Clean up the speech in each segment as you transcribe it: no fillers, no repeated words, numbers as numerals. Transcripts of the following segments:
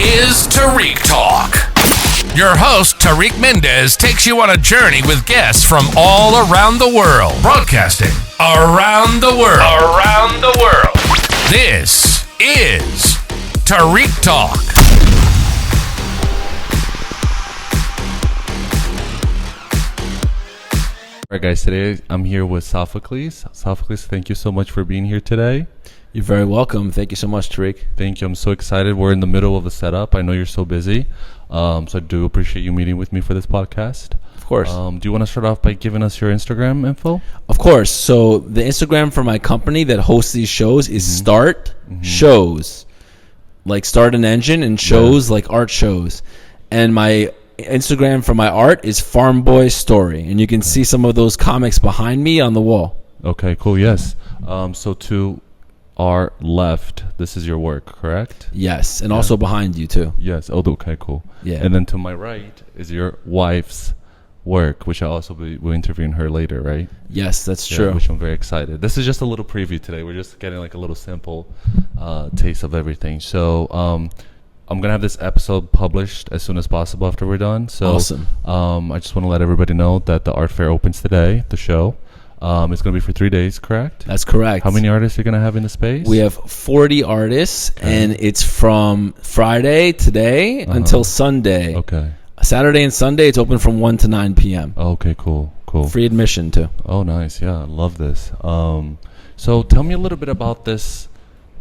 is Tarik Talk. Your host, Tarik Mendez, takes you on a journey with guests from all around the world. Broadcasting around the world. Around the world. This is Tarik Talk. All right, guys, today I'm here with Sophocles. Sophocles, thank you so much for being here today. You're very welcome. Thank you so much, Tarik. Thank you. I'm so excited. We're in the middle of a setup. I know you're so busy, so I do appreciate you meeting with me for this podcast. Of course. Do you want to start off by giving us your Instagram info? Of course. So the Instagram for my company that hosts these shows is Start Shows, like start an engine, and shows like art shows. And my Instagram for my art is Farm Boy Story, and you can see some of those comics behind me on the wall. Okay, cool. Yes. So to our left, this is your work, correct? Yes, and also behind you too. Yes. Oh, okay, cool. Yeah. And then to my right is your wife's work, which I'll also be interviewing her later, right? Yes, that's true. Which I'm very excited. This is just a little preview today. We're just getting like a little sample taste of everything. So I'm gonna have this episode published as soon as possible after we're done. So awesome. I just want to let everybody know that the art fair opens today. The show. It's going to be for 3 days, correct? That's correct. How many artists are you going to have in the space? We have 40 artists, and it's from Friday, today, until Sunday. Okay. Saturday and Sunday, it's open from 1 to 9 p.m. Okay, cool. Free admission, too. Oh, nice. Yeah, I love this. So tell me a little bit about this,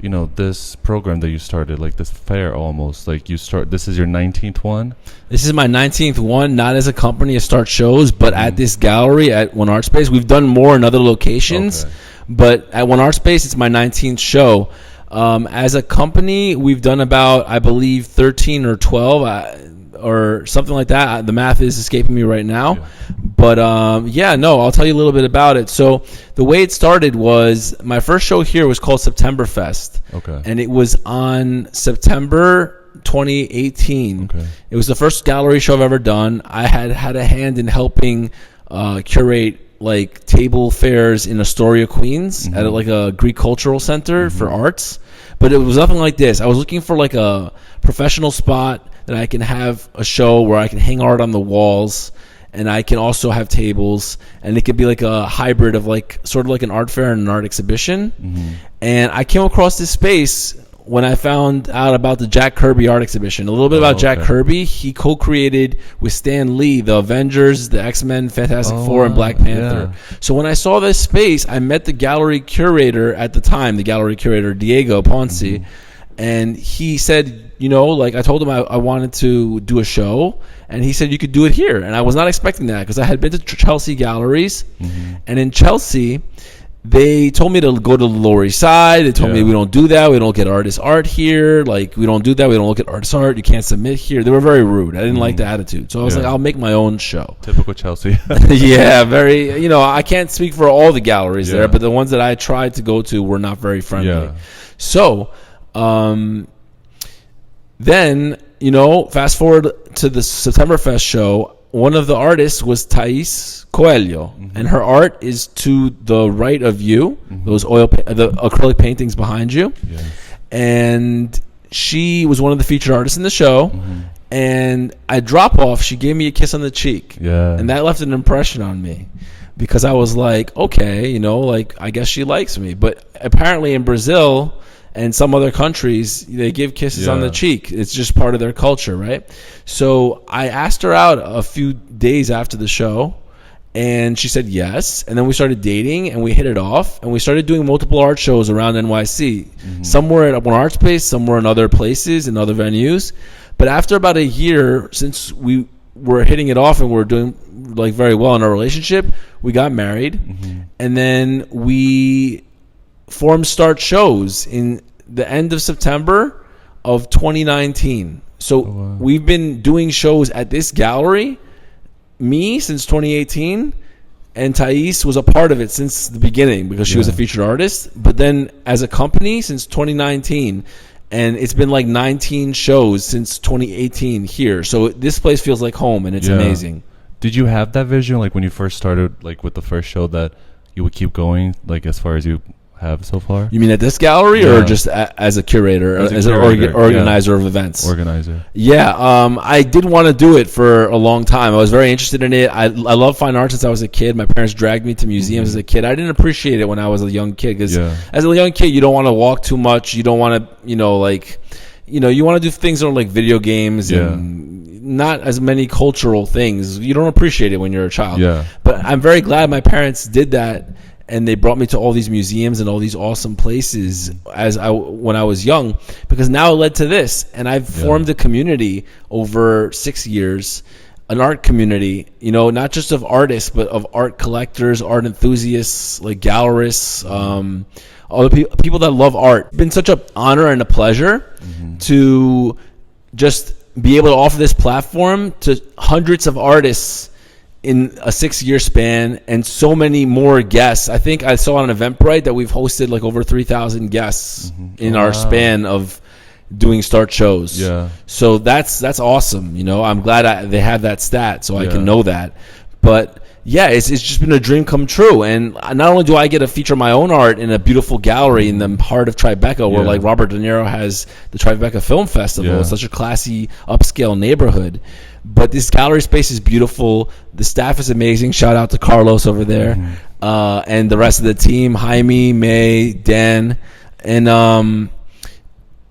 this program that you started, like this fair almost. Like this is your 19th one? This is my 19th one, not as a company to start shows, but at this gallery at One Art Space. We've done more in other locations, but at One Art Space, it's my 19th show. As a company, we've done about, I believe, 13 or 12 or something like that. The math is escaping me right now. Yeah. But I'll tell you a little bit about it. So the way it started was my first show here was called Septemberfest. Okay. And it was on September 2018. Okay. It was the first gallery show I've ever done. I had a hand in helping curate like table fairs in Astoria, Queens at like a Greek cultural center for arts. But it was nothing like this. I was looking for like a professional spot that I can have a show where I can hang art on the walls, and I can also have tables, and it could be like a hybrid of like sort of like an art fair and an art exhibition. And I came across this space when I found out about the Jack Kirby art exhibition. A little bit about Jack Kirby. He co-created with Stan Lee the Avengers, the X-Men, Fantastic Four, and Black Panther. Yeah. So when I saw this space, I met the gallery curator at the time, the gallery curator Diego Ponce, and he said, I told him I wanted to do a show, and he said you could do it here. And I was not expecting that because I had been to Chelsea Galleries, and in Chelsea, they told me to go to the Lower East Side. They told me we don't do that. We don't get artist art here. Like, we don't do that. We don't look at artist art. You can't submit here. They were very rude. I didn't like the attitude. So I was like, I'll make my own show. Typical Chelsea. Yeah, very, I can't speak for all the galleries there, but the ones that I tried to go to were not very friendly. Yeah. So, then, fast forward to the Septemberfest show, one of the artists was Thais Coelho, and her art is to the right of you, those the acrylic paintings behind you. Yes. And she was one of the featured artists in the show. And at drop off, she gave me a kiss on the cheek. Yeah. And that left an impression on me because I was like, okay, I guess she likes me. But apparently in Brazil and some other countries, they give kisses on the cheek. It's just part of their culture, right? So I asked her out a few days after the show, and she said yes. And then we started dating, and we hit it off, and we started doing multiple art shows around NYC. Some were at One Art Space, some were in other places, in other venues. But after about a year, since we were hitting it off and we were doing like very well in our relationship, we got married, and then we formed Start Shows in the end of September of 2019. So we've been doing shows at this gallery, me since 2018, and Thais was a part of it since the beginning because she was a featured artist. But then as a company since 2019, and it's been like 19 shows since 2018 here. So this place feels like home, and it's amazing. Did you have that vision, like when you first started, like with the first show, that you would keep going, like as far as you have so far? You mean at this gallery or just as a curator, as an organizer of events? Organizer. Yeah, I did want to do it for a long time. I was very interested in it. I love fine art since I was a kid. My parents dragged me to museums as a kid. I didn't appreciate it when I was a young kid because as a young kid, you don't want to walk too much. You don't want to, you want to do things on like video games and not as many cultural things. You don't appreciate it when you're a child. Yeah. But I'm very glad my parents did that. And they brought me to all these museums and all these awesome places when I was young, because now it led to this. And I've formed a community over 6 years, an art community, not just of artists, but of art collectors, art enthusiasts, like gallerists, all the people that love art. It's been such an honor and a pleasure to just be able to offer this platform to hundreds of artists in a 6-year span, and so many more guests. I think I saw on Eventbrite that we've hosted like over 3,000 guests in our span of doing start shows. Yeah. So that's awesome. I'm glad they have that stat so I can know that. But yeah, it's just been a dream come true. And not only do I get to feature my own art in a beautiful gallery in the heart of TriBeca, where like Robert De Niro has the TriBeca Film Festival. It's such a classy, upscale neighborhood. But this gallery space is beautiful. The staff is amazing. Shout out to Carlos over there, and the rest of the team: Jaime, May, Dan, and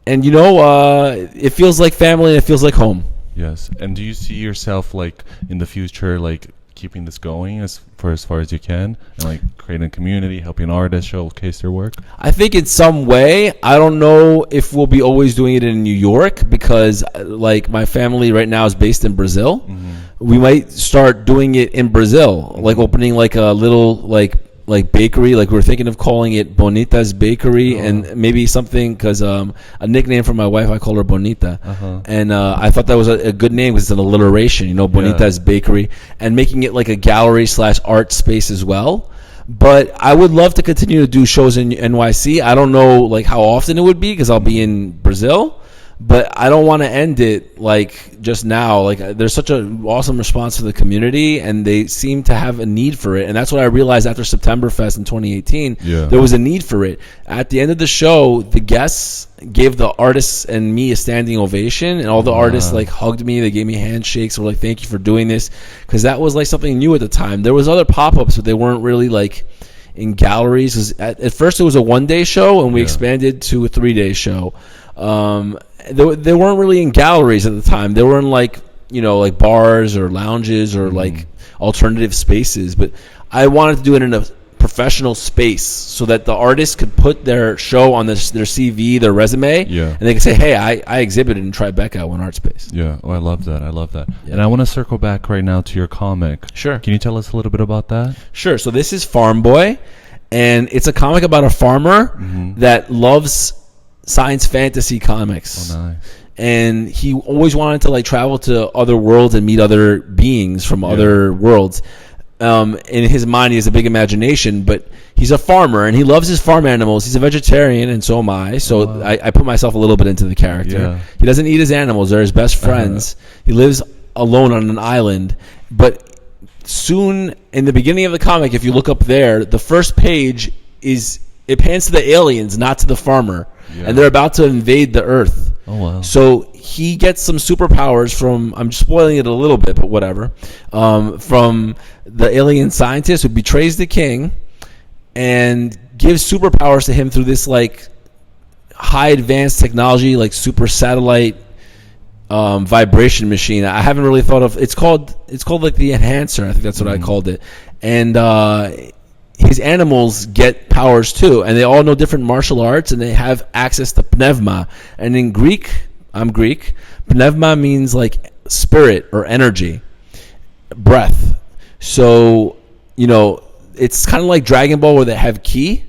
it feels like family. And it feels like home. Yes. And do you see yourself like in the future, like keeping this going as far as you can, and like creating a community, helping artists showcase their work? I think in some way. I don't know if we'll be always doing it in New York, because like my family right now is based in Brazil. We might start doing it in Brazil, like opening like a little like bakery, like we're thinking of calling it Bonita's Bakery, and maybe something, because a nickname for my wife, I call her Bonita, and I thought that was a good name because it's an alliteration, Bonita's Bakery, and making it like a gallery / art space as well. But I would love to continue to do shows in NYC. I don't know like how often it would be, because I'll be in Brazil. But I don't want to end it like just now. Like there's such an awesome response to the community, and they seem to have a need for it. And that's what I realized after Septemberfest in 2018. There was a need for it. At the end of the show, the guests gave the artists and me a standing ovation, and all the artists like hugged me. They gave me handshakes. Were like, "Thank you for doing this," because that was like something new at the time. There was other pop-ups, but they weren't really like in galleries. At first, it was a 1-day show, and we expanded to a 3-day show. They weren't really in galleries at the time. They were in like bars or lounges or like alternative spaces. But I wanted to do it in a professional space so that the artists could put their show on their CV, their resume, and they could say, "Hey, I exhibited in TriBeca one art space." Yeah. Oh, I love that. Yeah. And I want to circle back right now to your comic. Sure. Can you tell us a little bit about that? Sure. So this is Farm Boy, and it's a comic about a farmer that loves science fantasy comics. Oh, nice. And he always wanted to like travel to other worlds and meet other beings from other worlds. In his mind, he has a big imagination, but he's a farmer and he loves his farm animals. He's a vegetarian, and so am I. So I put myself a little bit into the character. He doesn't eat his animals. They're his best friends. He lives alone on an island. But soon, in the beginning of the comic, if you look up there, the first page it pans to the aliens, not to the farmer. And they're about to invade the Earth. Oh, wow. So he gets some superpowers from, I'm spoiling it a little bit, but whatever, from the alien scientist who betrays the king and gives superpowers to him through this like high advanced technology, like super satellite vibration machine. I haven't really thought of, it's called like the Enhancer. I think that's what I called it. And his animals get powers too, and they all know different martial arts, and they have access to pneuma. And in Greek, I'm Greek, pneuma means like spirit or energy, breath. So, it's kind of like Dragon Ball where they have ki.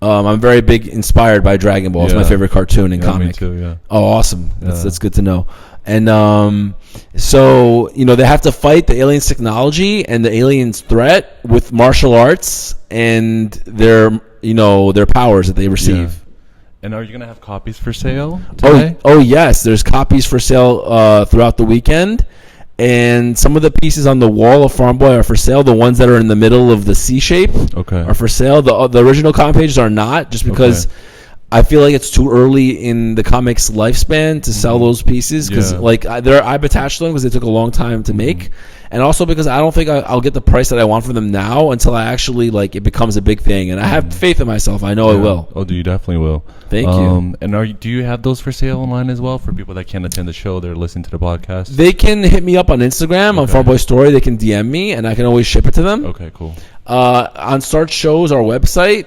I'm very big inspired by Dragon Ball. It's my favorite cartoon and comic. Me too, Oh, awesome. That's good to know. And so they have to fight the aliens' technology and the aliens' threat with martial arts and their powers that they receive. And are you gonna have copies for sale today? Oh yes, there's copies for sale throughout the weekend, And some of the pieces on the wall of Farm Boy are for sale. The ones that are in the middle of the C shape are for sale. The original comic pages are not, just because I feel like it's too early in the comic's lifespan to sell those pieces, because I've attached them because they took a long time to make, and also because I don't think I'll get the price that I want for them now until I actually it becomes a big thing. And I have faith in myself. I know I will. Oh, you definitely will. Thank you. And do you have those for sale online as well for people that can't attend the show? They're listening to the podcast. They can hit me up on Instagram on Farm Boy Story. They can DM me, and I can always ship it to them. Okay, cool. On Start Shows, our website,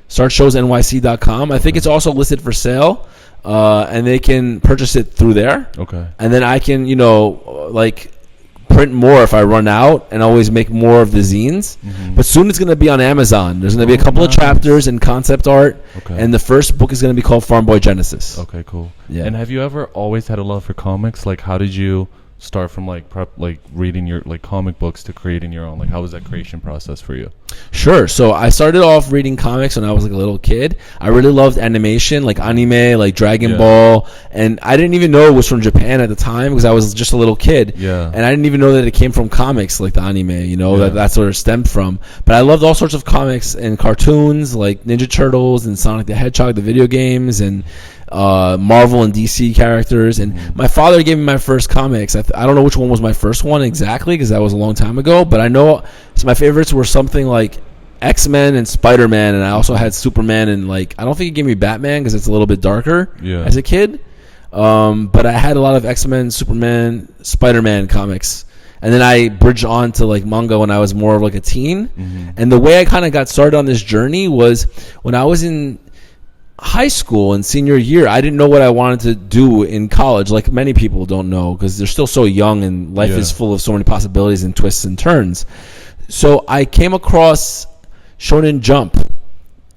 startshowsnyc.com. I think it's also listed for sale, and they can purchase it through there. Okay. And then I can, print more if I run out, and always make more of the zines. But soon it's going to be on Amazon. There's going to be a couple of chapters in concept art, and the first book is going to be called Farm Boy Genesis. Okay, cool. Yeah. And have you ever always had a love for comics? Like, how did you start from reading your comic books to creating your own? Like, how was that creation process for you? Sure. So I started off reading comics when I was a little kid. I really loved animation, like anime, like Dragon Ball, and I didn't even know it was from Japan at the time because I was just a little kid. Yeah. And I didn't even know that it came from comics, like the anime. That's where it stemmed from. But I loved all sorts of comics and cartoons, like Ninja Turtles and Sonic the Hedgehog, the video games, and Marvel and DC characters. And my father gave me my first comics. I don't know which one was my first one exactly because that was a long time ago, but I know my favorites were something like X-Men and Spider-Man, and I also had Superman, and I don't think he gave me Batman because it's a little bit darker as a kid, but I had a lot of X-Men, Superman, Spider-Man comics. And then I bridged on to manga when I was more of a teen. And the way I kind of got started on this journey was when I was in high school and senior year. I didn't know what I wanted to do in college, like many people don't know, because they're still so young and life is full of so many possibilities and twists and turns. So I came across Shonen Jump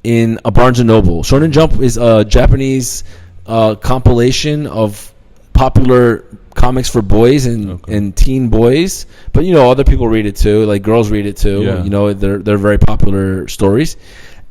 in a Barnes & Noble. Shonen Jump is a Japanese compilation of popular comics for boys and teen boys, but other people read it too, like girls read it too. They're very popular stories.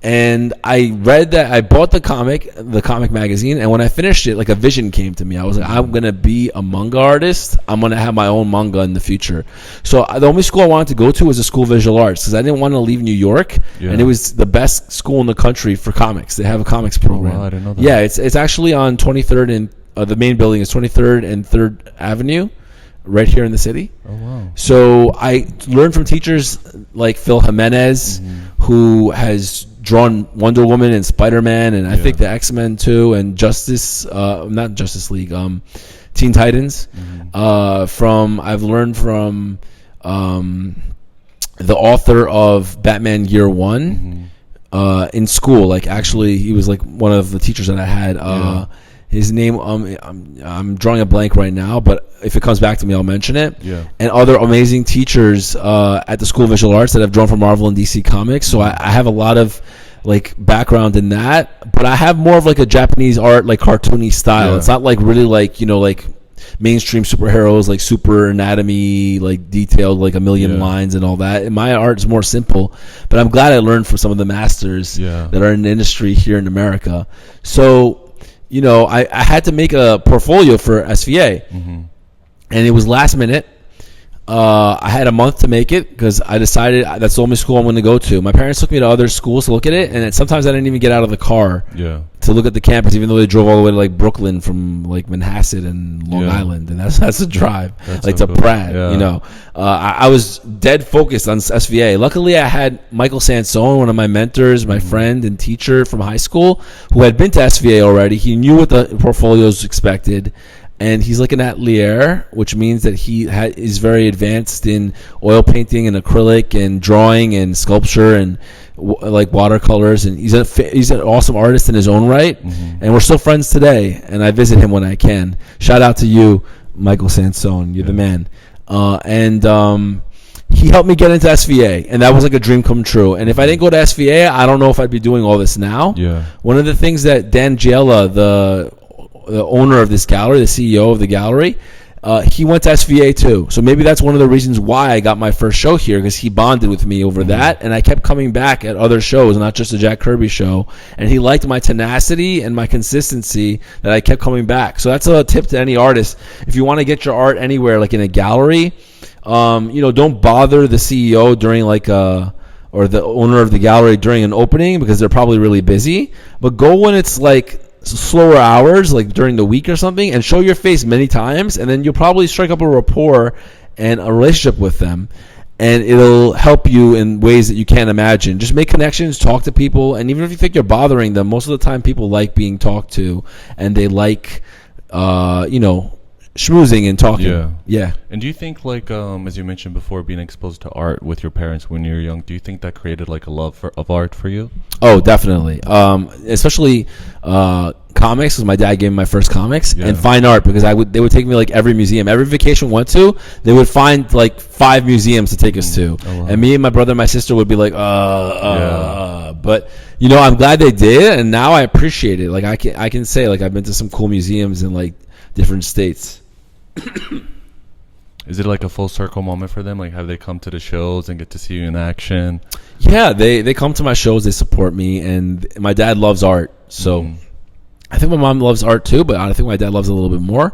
And I read that. I bought the comic magazine, and when I finished it, a vision came to me. I was like, I'm gonna be a manga artist. I'm gonna have my own manga in the future. So the only school I wanted to go to was a school of visual arts because I didn't want to leave New York, and it was the best school in the country for comics. They have a comics program. Oh, wow, I didn't know that. Yeah, it's actually on 23rd and the main building is 23rd and 3rd Avenue. Right here in the city. Oh, wow. So I learned from teachers like Phil Jimenez, who has drawn Wonder Woman and Spider-Man, and I think the X-Men too, and not Justice League, Teen Titans. I've learned from the author of Batman Year One in school. Actually, he was one of the teachers that I had. His name, I'm drawing a blank right now, but if it comes back to me, I'll mention it. Yeah. And other amazing teachers at the School of Visual Arts that have drawn for Marvel and DC Comics. So I have a lot of background in that, but I have more of a Japanese art, cartoony style. It's not really mainstream superheroes, super anatomy, detailed, a million lines and all that. And my art is more simple, but I'm glad I learned from some of the masters that are in the industry here in America. So, I had to make a portfolio for SVA, and it was last minute. I had a month to make it because I decided that's the only school I'm going to go to. My parents took me to other schools to look at it, and sometimes I didn't even get out of the car to look at the campus, even though they drove all the way to Brooklyn from Manhasset and Long Island, and that's a drive, to cool. Pratt. I was dead focused on SVA. Luckily, I had Michael Sansone, one of my mentors, my friend and teacher from high school, who had been to SVA already. He knew what the portfolios expected. And he's an atelier, which means that he is very advanced in oil painting and acrylic and drawing and sculpture and watercolors. And he's an awesome artist in his own right. And we're still friends today. And I visit him when I can. Shout out to you, Michael Sansone. You're the man. He helped me get into SVA, and that was a dream come true. And if I didn't go to SVA, I don't know if I'd be doing all this now. Yeah. One of the things that Dan Giella, the owner of this gallery, the CEO of the gallery, he went to SVA too. So maybe that's one of the reasons why I got my first show here, because he bonded with me over that, and I kept coming back at other shows, not just the Jack Kirby show. And he liked my tenacity and my consistency that I kept coming back. So that's a tip to any artist. If you want to get your art anywhere, in a gallery, don't bother the CEO during or the owner of the gallery during an opening because they're probably really busy. But go when it's like slower hours, like during the week or something, and show your face many times, and then you'll probably strike up a rapport and a relationship with them, and it'll help you in ways that you can't imagine. Just make connections, talk to people, and even if you think you're bothering them, most of the time people like being talked to, and they like, schmoozing and talking. Yeah. And do you think, like, as you mentioned before, being exposed to art with your parents when you were young, do you think that created like a love of art for you? Oh, definitely. Especially comics, because my dad gave me my first comics, and fine art, because they would take me like every museum, every vacation we went to, they would find like 5 museums to take us to, and me and my brother and my sister would be like, but I'm glad they did, and now I appreciate it. Like I can say like I've been to some cool museums in like different states. Is it like a full circle moment for them? Like, have they come to the shows and get to see you in action? Yeah, they come to my shows, they support me, and my dad loves art, so I think my mom loves art too, but I think my dad loves it a little bit more.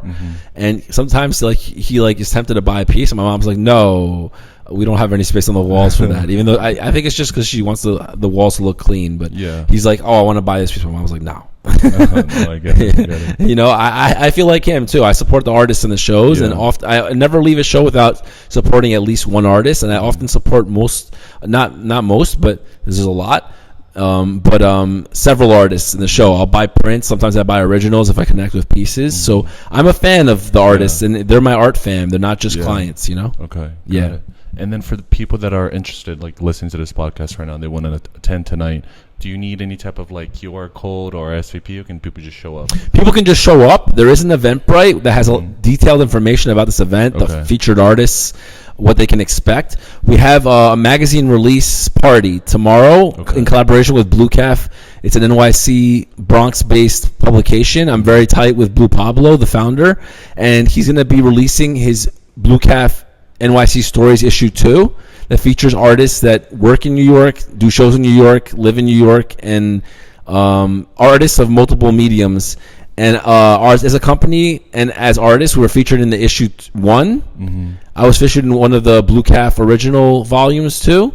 And sometimes like he like is tempted to buy a piece, and my mom's like, no, we don't have any space on the walls for that. Even though I think it's just because she wants the walls to look clean, but he's like, oh, I want to buy this piece. My mom's like, no. No, I get it. I feel like him too. I support the artists in the shows, and often I never leave a show without supporting at least one artist, and I often support not most, but there's a lot. Several artists in the show. I'll buy prints. Sometimes I buy originals if I connect with pieces. So I'm a fan of the artists, and they're my art fam. They're not just clients, Okay. Yeah. Got it. And then for the people that are interested, like listening to this podcast right now, they want to attend tonight. Do you need any type of like QR code or SVP, or can people just show up? People can just show up. There is an Eventbrite that has detailed information about this event, the featured artists, what they can expect. We have a magazine release party tomorrow in collaboration with Blue Calf. It's an NYC Bronx-based publication. I'm very tight with Blue Pablo, the founder, and he's going to be releasing his Blue Calf NYC Stories issue 2 that features artists that work in New York, do shows in New York, live in New York, and artists of multiple mediums. And ours as a company and as artists, we were featured in the issue 1. I was featured in one of the Blue Calf original volumes too.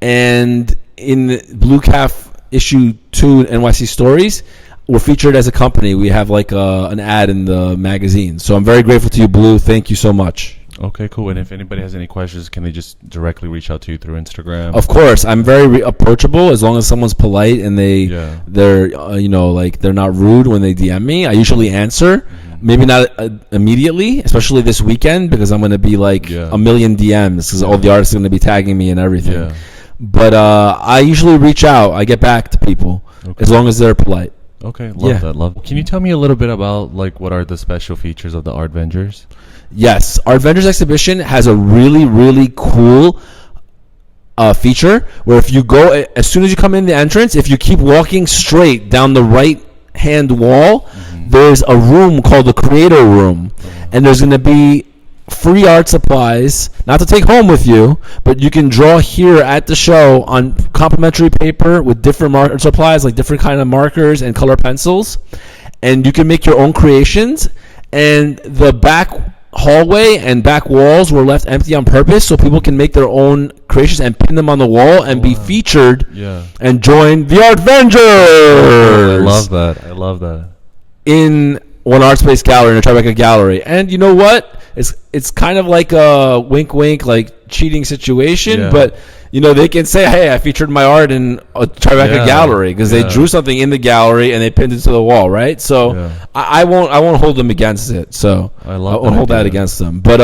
And in Blue Calf issue 2 NYC Stories, we're featured as a company. We have like an ad in the magazine. So I'm very grateful to you, Blue. Thank you so much. Okay, cool. And if anybody has any questions, can they just directly reach out to you through Instagram? Of course, I'm very approachable as long as someone's polite and they're they're not rude when they DM me. I usually answer, maybe not immediately, especially this weekend because I'm going to be like a million DMs because all the artists are going to be tagging me and everything. But I usually reach out. I get back to people as long as they're polite. Okay, love that. Can you tell me a little bit about like what are the special features of the Art Vengers? Yes, Art Vengers exhibition has a really, really cool feature where if you go, as soon as you come in the entrance, if you keep walking straight down the right-hand wall, there's a room called the Creator Room, and there's going to be free art supplies, not to take home with you, but you can draw here at the show on complimentary paper with different art supplies, like different kind of markers and color pencils, and you can make your own creations, and the back hallway and back walls were left empty on purpose so people can make their own creations and pin them on the wall and be featured and join the Art Vengers. I love that. In one art space gallery, in a TriBeca gallery. And you know what? It's kind of like a wink wink like cheating situation, but they can say, hey, I featured my art in a TriBeca gallery because they drew something in the gallery and they pinned it to the wall, right? So I won't hold them against it. So I won't hold that against them. But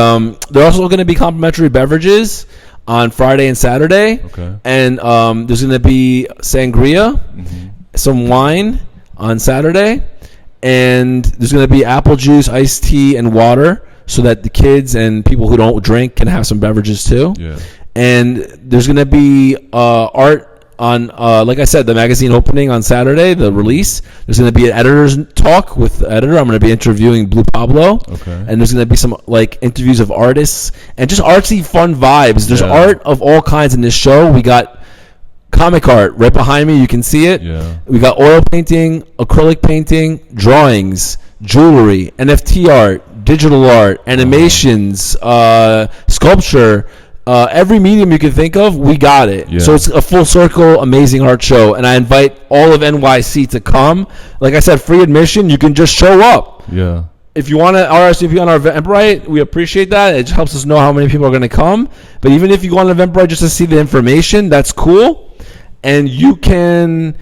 they're also going to be complimentary beverages on Friday and Saturday. And there's going to be sangria, some wine on Saturday, and there's going to be apple juice, iced tea, and water so that the kids and people who don't drink can have some beverages too. And there's going to be art on, like I said, the magazine opening on Saturday, the release. There's going to be an editor's talk with the editor. I'm going to be interviewing Blue Pablo. And there's going to be some like interviews of artists and just artsy, fun vibes. There's art of all kinds in this show. We got comic art right behind me. You can see it. We got oil painting, acrylic painting, drawings, jewelry, NFT art, digital art, animations, sculpture, every medium you can think of, we got it. Yeah. So it's a full circle, amazing art show, and I invite all of NYC to come. Like I said, free admission. You can just show up. Yeah. If you want to RSVP on our Eventbrite, we appreciate that. It just helps us know how many people are going to come. But even if you go on Eventbrite just to see the information, that's cool. And you can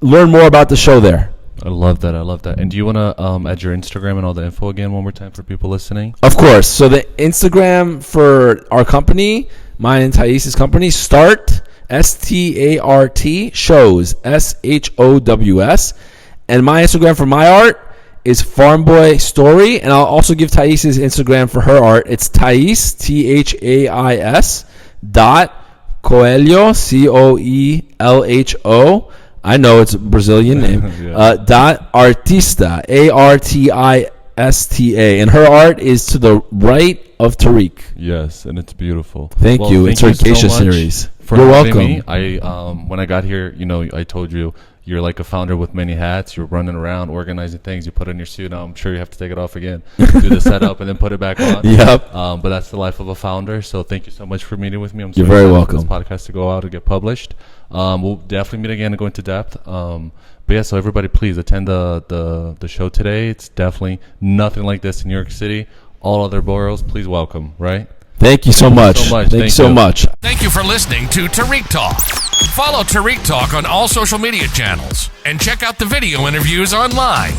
learn more about the show there. I love that. And do you want to add your Instagram and all the info again one more time for people listening? Of course. So the Instagram for our company, mine and Thais' company, Start, START, shows, SHOWS. And my Instagram for my art is Farmboy Story, and I'll also give Thais' Instagram for her art. It's Thais, THAIS, .Coelho, COELHO. I know it's a Brazilian name. Yeah. Artista, ARTISTA, and her art is to the right of Tarik. Yes, and it's beautiful. Thank you. It's her Geisha series. You're welcome. Me. When I got here, I told you you're like a founder with many hats. You're running around organizing things. You put on your suit. Now I'm sure you have to take it off again, do the setup, and then put it back on. Yep. But that's the life of a founder. So thank you so much for meeting with me. You're very welcome. For this podcast to go out and get published. We'll definitely meet again and go into depth. But yeah, so everybody, please attend the show today. It's definitely nothing like this in New York City. All other boroughs, please welcome. Right. Thank you so much. Thank you so much. Thank you for listening to Tarik Talk. Follow Tarik Talk on all social media channels and check out the video interviews online.